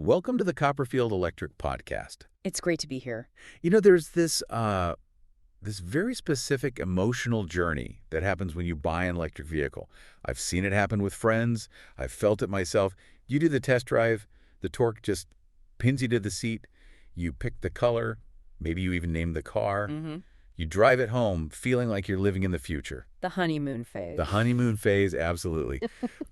Welcome to the Copperfield Electric Podcast. It's great to be here. There's this very specific emotional journey that happens when you buy an electric vehicle. I've seen it happen with friends. I've felt it myself. You do the test drive, the torque just pins you to the seat. You pick the color. Maybe you even name the car. You drive it home feeling like you're living in the future. The honeymoon phase. The honeymoon phase, absolutely.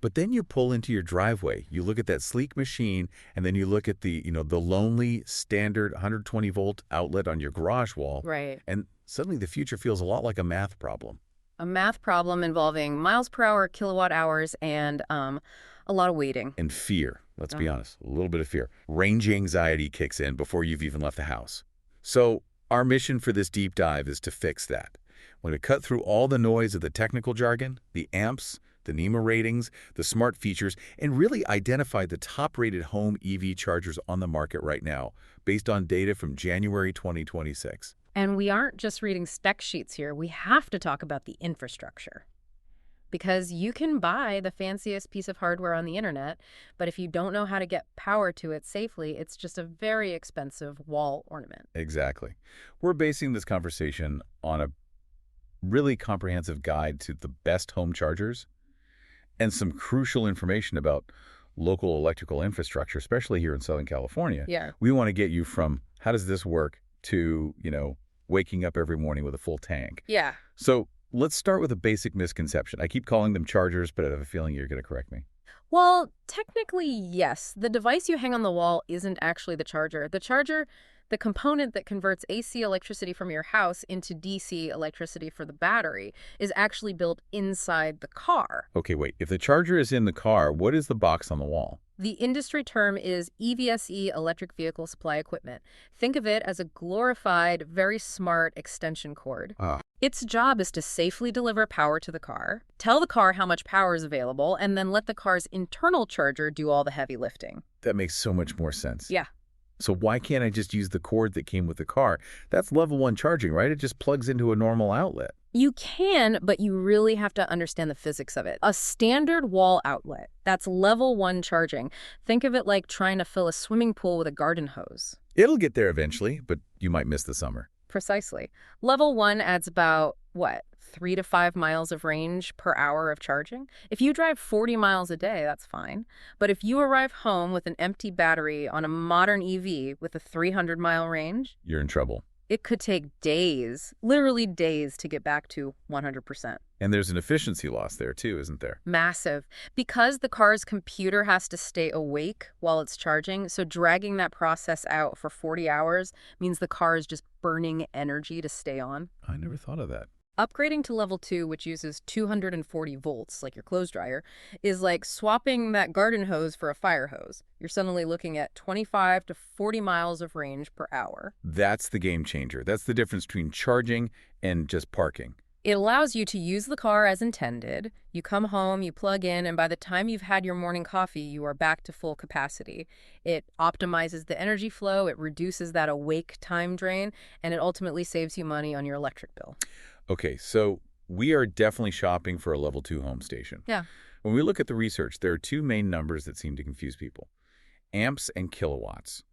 But then you pull into your driveway. You look at that sleek machine, and then you look at the lonely standard 120-volt outlet on your garage wall. Right. And suddenly the future feels a lot like a math problem. A math problem involving miles per hour, kilowatt hours, and a lot of waiting. And fear, let's be honest, a little bit of fear. Range anxiety kicks in before you've even left the house. So our mission for this deep dive is to fix that. When we cut through all the noise of the technical jargon, the amps, the NEMA ratings, the smart features, and really identify the top-rated home EV chargers on the market right now, based on data from January 2026. And we aren't just reading spec sheets here. We have to talk about the infrastructure. Because you can buy the fanciest piece of hardware on the internet, but if you don't know how to get power to it safely, it's just a very expensive wall ornament. Exactly. We're basing this conversation on a really comprehensive guide to the best home chargers and some crucial information about local electrical infrastructure, especially here in Southern California. Yeah. We want to get you from how does this work to, waking up every morning with a full tank. Yeah. So let's start with a basic misconception. I keep calling them chargers, but I have a feeling you're going to correct me. Well, technically, yes. The device you hang on the wall isn't actually the charger. The charger, the component that converts AC electricity from your house into DC electricity for the battery, is actually built inside the car. Okay, wait. If the charger is in the car, what is the box on the wall? The industry term is EVSE, Electric Vehicle Supply Equipment. Think of it as a glorified, very smart extension cord. Its job is to safely deliver power to the car, tell the car how much power is available, and then let the car's internal charger do all the heavy lifting. That makes so much more sense. Yeah. So why can't I just use the cord that came with the car? That's level 1 charging, right? It just plugs into a normal outlet. You can, but you really have to understand the physics of it. A standard wall outlet, that's level 1 charging. Think of it like trying to fill a swimming pool with a garden hose. It'll get there eventually, but you might miss the summer. Precisely. Level 1 adds about, 3 to 5 miles of range per hour of charging? If you drive 40 miles a day, that's fine. But if you arrive home with an empty battery on a modern EV with a 300-mile range, You're in trouble. it could take days, literally days, to get back to 100%. And there's an efficiency loss there too, isn't there? Massive. Because the car's computer has to stay awake while it's charging, so dragging that process out for 40 hours means the car is just burning energy to stay on. I never thought of that. Upgrading to level 2, which uses 240 volts, like your clothes dryer, is like swapping that garden hose for a fire hose. You're suddenly looking at 25 to 40 miles of range per hour. That's the game changer. That's the difference between charging and just parking. It allows you to use the car as intended. You come home, you plug in, and by the time you've had your morning coffee, you are back to full capacity. It optimizes the energy flow, it reduces that awake time drain, and it ultimately saves you money on your electric bill. Okay, so we are definitely shopping for a level 2 home station. Yeah. When we look at the research, there are two main numbers that seem to confuse people: amps and kilowatts.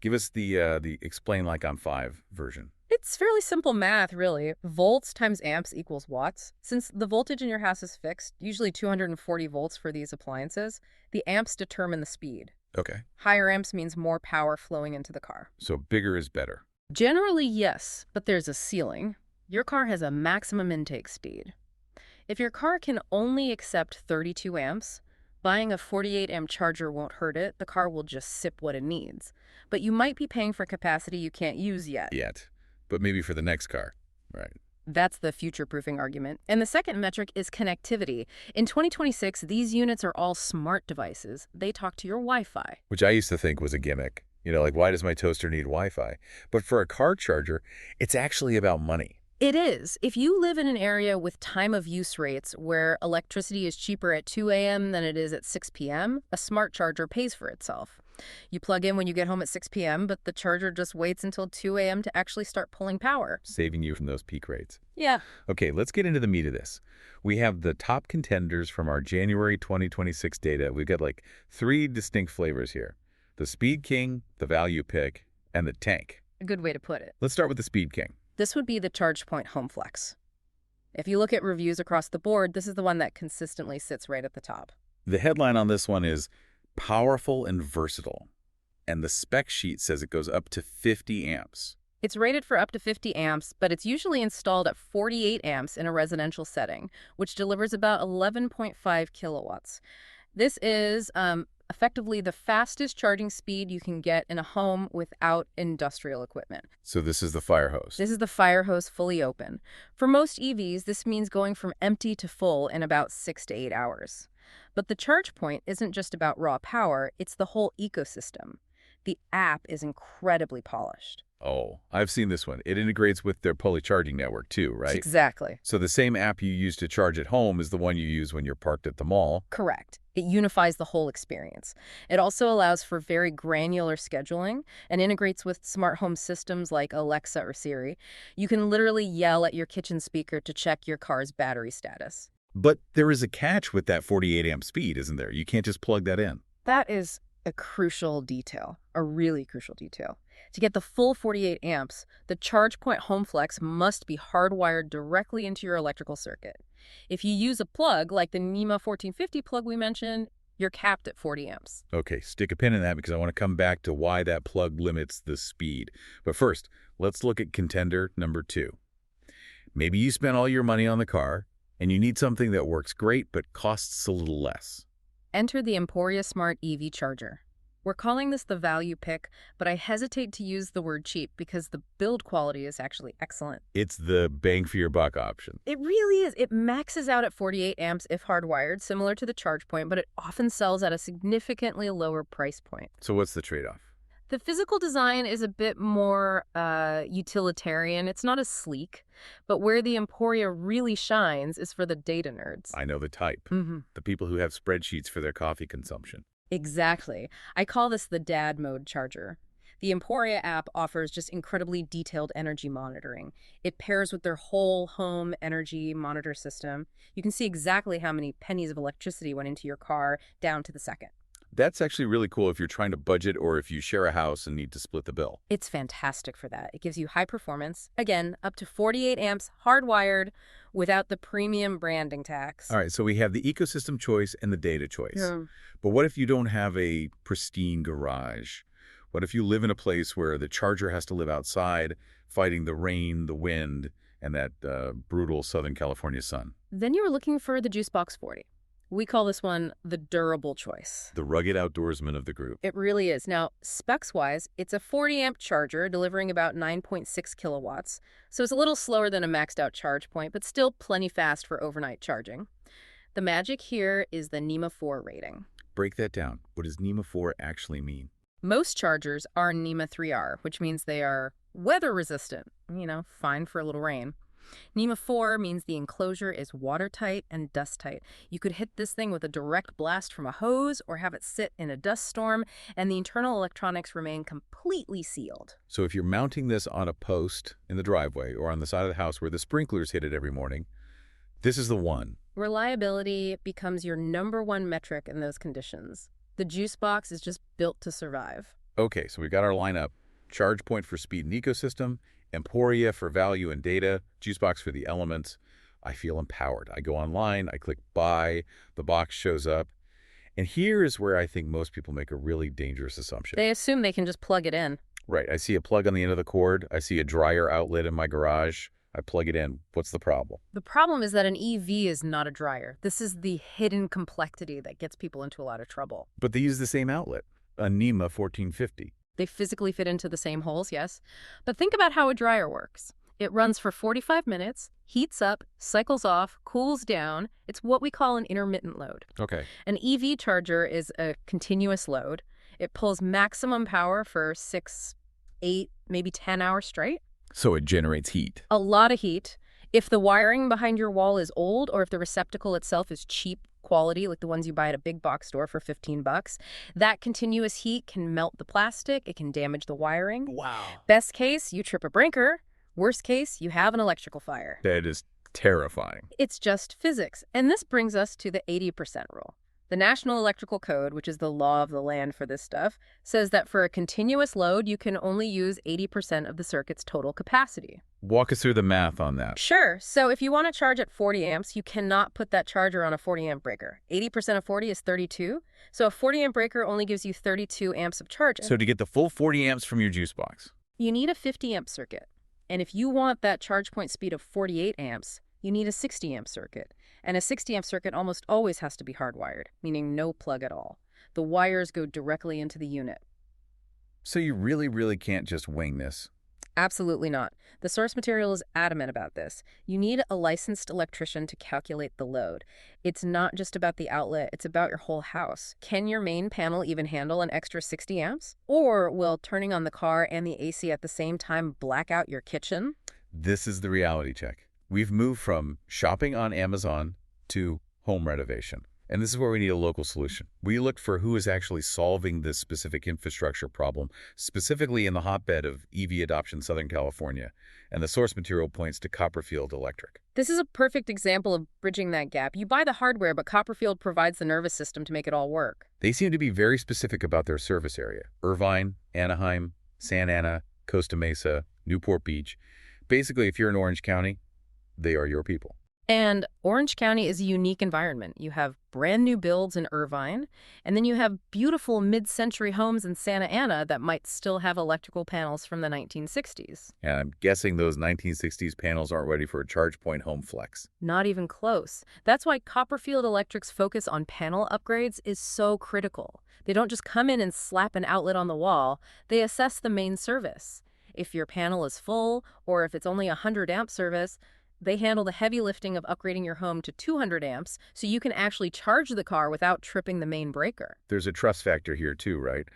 Give us the explain like I'm 5 version. It's fairly simple math, really. Volts times amps equals watts. Since the voltage in your house is fixed, usually 240 volts for these appliances, the amps determine the speed. Okay. Higher amps means more power flowing into the car. So bigger is better. Generally, yes, but there's a ceiling. Your car has a maximum intake speed. If your car can only accept 32 amps, buying a 48 amp charger won't hurt it. The car will just sip what it needs. But you might be paying for capacity you can't use yet. But maybe for the next car. Right. That's the future-proofing argument. And the second metric is connectivity. In 2026, these units are all smart devices. They talk to your Wi-Fi. Which I used to think was a gimmick. Like, why does my toaster need Wi-Fi? But for a car charger, it's actually about money. It is. If you live in an area with time of use rates where electricity is cheaper at 2 a.m. than it is at 6 p.m., a smart charger pays for itself. You plug in when you get home at 6 p.m., but the charger just waits until 2 a.m. to actually start pulling power. Saving you from those peak rates. Yeah. Okay, let's get into the meat of this. We have the top contenders from our January 2026 data. We've got like 3 distinct flavors here. The Speed King, the Value Pick, and the Tank. A good way to put it. Let's start with the Speed King. This would be the ChargePoint Home Flex. If you look at reviews across the board, this is the one that consistently sits right at the top. The headline on this one is powerful and versatile, and the spec sheet says it goes up to 50 amps. It's rated for up to 50 amps, but it's usually installed at 48 amps in a residential setting, which delivers about 11.5 kilowatts. This is effectively the fastest charging speed you can get in a home without industrial equipment. So this is the fire hose. This is the fire hose fully open. For most EVs, this means going from empty to full in about 6 to 8 hours. But the ChargePoint isn't just about raw power, it's the whole ecosystem. The app is incredibly polished. Oh, I've seen this one. It integrates with their Pulley charging network too, right? Exactly. So the same app you use to charge at home is the one you use when you're parked at the mall. Correct. It unifies the whole experience. It also allows for very granular scheduling and integrates with smart home systems like Alexa or Siri. You can literally yell at your kitchen speaker to check your car's battery status. But there is a catch with that 48 amp speed, isn't there? You can't just plug that in. That is a crucial detail, a really crucial detail. To get the full 48 amps, the ChargePoint Home Flex must be hardwired directly into your electrical circuit. If you use a plug like the NEMA 1450 plug we mentioned, you're capped at 40 amps. Okay, stick a pin in that because I want to come back to why that plug limits the speed. But first, let's look at contender number 2. Maybe you spent all your money on the car and you need something that works great but costs a little less. Enter the Emporia Smart EV Charger. We're calling this the value pick, but I hesitate to use the word cheap because the build quality is actually excellent. It's the bang for your buck option. It really is. It maxes out at 48 amps if hardwired, similar to the ChargePoint, but it often sells at a significantly lower price point. So what's the trade-off? The physical design is a bit more utilitarian. It's not as sleek, but where the Emporia really shines is for the data nerds. I know the type. The people who have spreadsheets for their coffee consumption. Exactly. I call this the dad mode charger. The Emporia app offers just incredibly detailed energy monitoring. It pairs with their whole home energy monitor system. You can see exactly how many pennies of electricity went into your car down to the second. That's actually really cool if you're trying to budget or if you share a house and need to split the bill. It's fantastic for that. It gives you high performance, again, up to 48 amps, hardwired, without the premium branding tax. All right, so we have the ecosystem choice and the data choice. Yeah. But what if you don't have a pristine garage? What if you live in a place where the charger has to live outside, fighting the rain, the wind, and that brutal Southern California sun? Then you're looking for the JuiceBox 40. We call this one the durable choice. The rugged outdoorsman of the group. It really is. Now, specs-wise, it's a 40-amp charger delivering about 9.6 kilowatts, so it's a little slower than a maxed-out ChargePoint, but still plenty fast for overnight charging. The magic here is the NEMA 4 rating. Break that down. What does NEMA 4 actually mean? Most chargers are NEMA 3R, which means they are weather-resistant, fine for a little rain. NEMA 4 means the enclosure is watertight and dust-tight. You could hit this thing with a direct blast from a hose or have it sit in a dust storm, and the internal electronics remain completely sealed. So if you're mounting this on a post in the driveway or on the side of the house where the sprinklers hit it every morning, this is the one. Reliability becomes your #1 metric in those conditions. The JuiceBox is just built to survive. Okay, so we've got our lineup. ChargePoint for speed and ecosystem, Emporia for value and data, JuiceBox for the elements. I feel empowered. I go online, I click buy, the box shows up. And here is where I think most people make a really dangerous assumption. They assume they can just plug it in. Right. I see a plug on the end of the cord. I see a dryer outlet in my garage. I plug it in. What's the problem? The problem is that an EV is not a dryer. This is the hidden complexity that gets people into a lot of trouble. But they use the same outlet, a NEMA 1450. They physically fit into the same holes, yes. But think about how a dryer works. It runs for 45 minutes, heats up, cycles off, cools down. It's what we call an intermittent load. Okay. An EV charger is a continuous load. It pulls maximum power for 6, 8, maybe 10 hours straight. So it generates heat. A lot of heat. If the wiring behind your wall is old or if the receptacle itself is cheap quality, like the ones you buy at a big box store for $15, that continuous heat can melt the plastic. It can damage the wiring. Wow. Best case, you trip a breaker. Worst case, you have an electrical fire. That is terrifying. It's just physics. And this brings us to the 80% rule. The National Electrical Code, which is the law of the land for this stuff, says that for a continuous load, you can only use 80% of the circuit's total capacity. Walk us through the math on that. Sure. So if you want to charge at 40 amps, you cannot put that charger on a 40 amp breaker. 80% of 40 is 32. So a 40 amp breaker only gives you 32 amps of charge. So to get the full 40 amps from your JuiceBox, you need a 50 amp circuit. And if you want that ChargePoint speed of 48 amps, you need a 60 amp circuit. And a 60 amp circuit almost always has to be hardwired, meaning no plug at all. The wires go directly into the unit. so you really can't just wing this. Absolutely not. The source material is adamant about this. You need a licensed electrician to calculate the load. It's not just about the outlet, it's about your whole house. Can your main panel even handle an extra 60 amps? Or will turning on the car and the AC at the same time black out your kitchen? This is the reality check. We've moved from shopping on Amazon to home renovation. And this is where we need a local solution. We looked for who is actually solving this specific infrastructure problem, specifically in the hotbed of EV adoption in Southern California, and the source material points to Copperfield Electric. This is a perfect example of bridging that gap. You buy the hardware, but Copperfield provides the nervous system to make it all work. They seem to be very specific about their service area. Irvine, Anaheim, Santa Ana, Costa Mesa, Newport Beach. Basically, if you're in Orange County, they are your people. And Orange County is a unique environment. You have brand new builds in Irvine, and then you have beautiful mid-century homes in Santa Ana that might still have electrical panels from the 1960s. And I'm guessing those 1960s panels aren't ready for a ChargePoint Home Flex. Not even close. That's why Copperfield Electric's focus on panel upgrades is so critical. They don't just come in and slap an outlet on the wall. They assess the main service. If your panel is full, or if it's only a 100 amp service, they handle the heavy lifting of upgrading your home to 200 amps so you can actually charge the car without tripping the main breaker. There's a trust factor here too, right?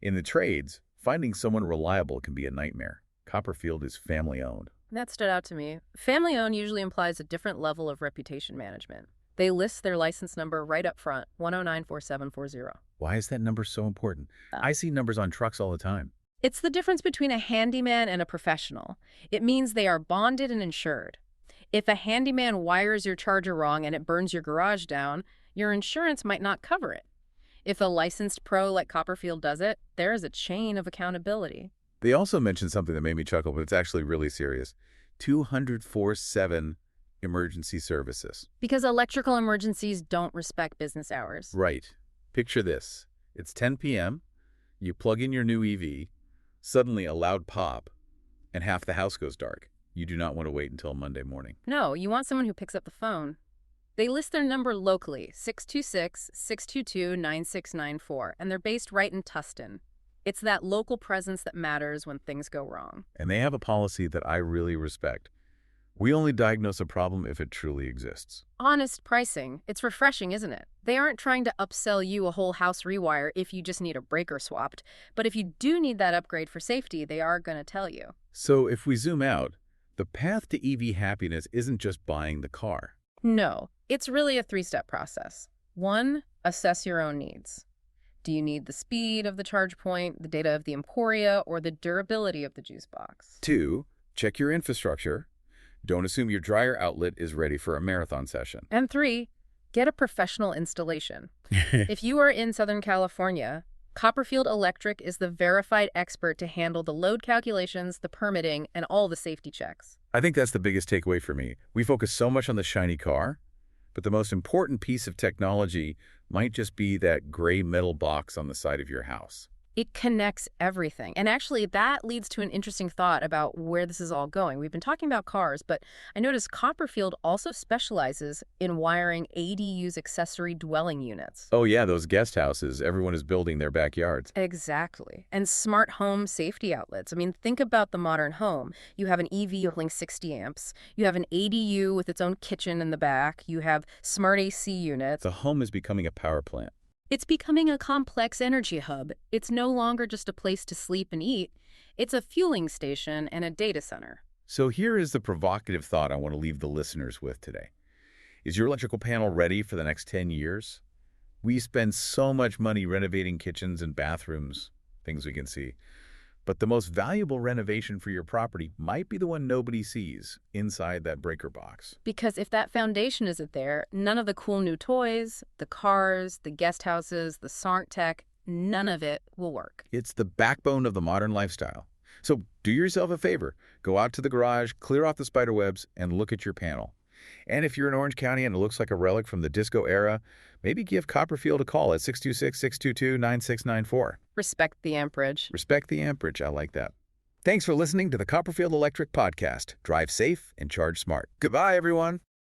In the trades, finding someone reliable can be a nightmare. Copperfield is family-owned. That stood out to me. Family-owned usually implies a different level of reputation management. They list their license number right up front, 1094740. Why is that number so important? I see numbers on trucks all the time. It's the difference between a handyman and a professional. It means they are bonded and insured. If a handyman wires your charger wrong and it burns your garage down, your insurance might not cover it. If a licensed pro like Copperfield does it, there is a chain of accountability. They also mentioned something that made me chuckle, but it's actually really serious. 204/7 emergency services. Because electrical emergencies don't respect business hours. Right. Picture this. It's 10 p.m., you plug in your new EV, suddenly a loud pop, and half the house goes dark. You do not want to wait until Monday morning. No, you want someone who picks up the phone. They list their number locally, 626-622-9694, and they're based right in Tustin. It's that local presence that matters when things go wrong. And they have a policy that I really respect. We only diagnose a problem if it truly exists. Honest pricing. It's refreshing, isn't it? They aren't trying to upsell you a whole house rewire if you just need a breaker swapped. But if you do need that upgrade for safety, they are going to tell you. So if we zoom out, the path to EV happiness isn't just buying the car. No, it's really a three-step process. 1, assess your own needs. Do you need the speed of the ChargePoint, the data of the Emporia, or the durability of the JuiceBox? 2, check your infrastructure. Don't assume your dryer outlet is ready for a marathon session. And 3, get a professional installation. If you are in Southern California, Copperfield Electric is the verified expert to handle the load calculations, the permitting, and all the safety checks. I think that's the biggest takeaway for me. We focus so much on the shiny car, but the most important piece of technology might just be that gray metal box on the side of your house. It connects everything. And actually, that leads to an interesting thought about where this is all going. We've been talking about cars, but I noticed Copperfield also specializes in wiring ADUs accessory dwelling units. Oh yeah, those guest houses. Everyone is building their backyards. Exactly. And smart home safety outlets. I mean, think about the modern home. You have an EV holding 60 amps. You have an ADU with its own kitchen in the back. You have smart AC units. The home is becoming a power plant. It's becoming a complex energy hub. It's no longer just a place to sleep and eat. It's a fueling station and a data center. So here is the provocative thought I want to leave the listeners with today. Is your electrical panel ready for the next 10 years? We spend so much money renovating kitchens and bathrooms, things we can see. But the most valuable renovation for your property might be the one nobody sees inside that breaker box. Because if that foundation isn't there, none of the cool new toys, the cars, the guest houses, the smart tech, none of it will work. It's the backbone of the modern lifestyle. So do yourself a favor. Go out to the garage, clear off the spider webs, and look at your panel. And if you're in Orange County and it looks like a relic from the disco era, maybe give Copperfield a call at 626-622-9694. Respect the amperage. Respect the amperage. I like that. Thanks for listening to the Copperfield Electric Podcast. Drive safe and charge smart. Goodbye, everyone.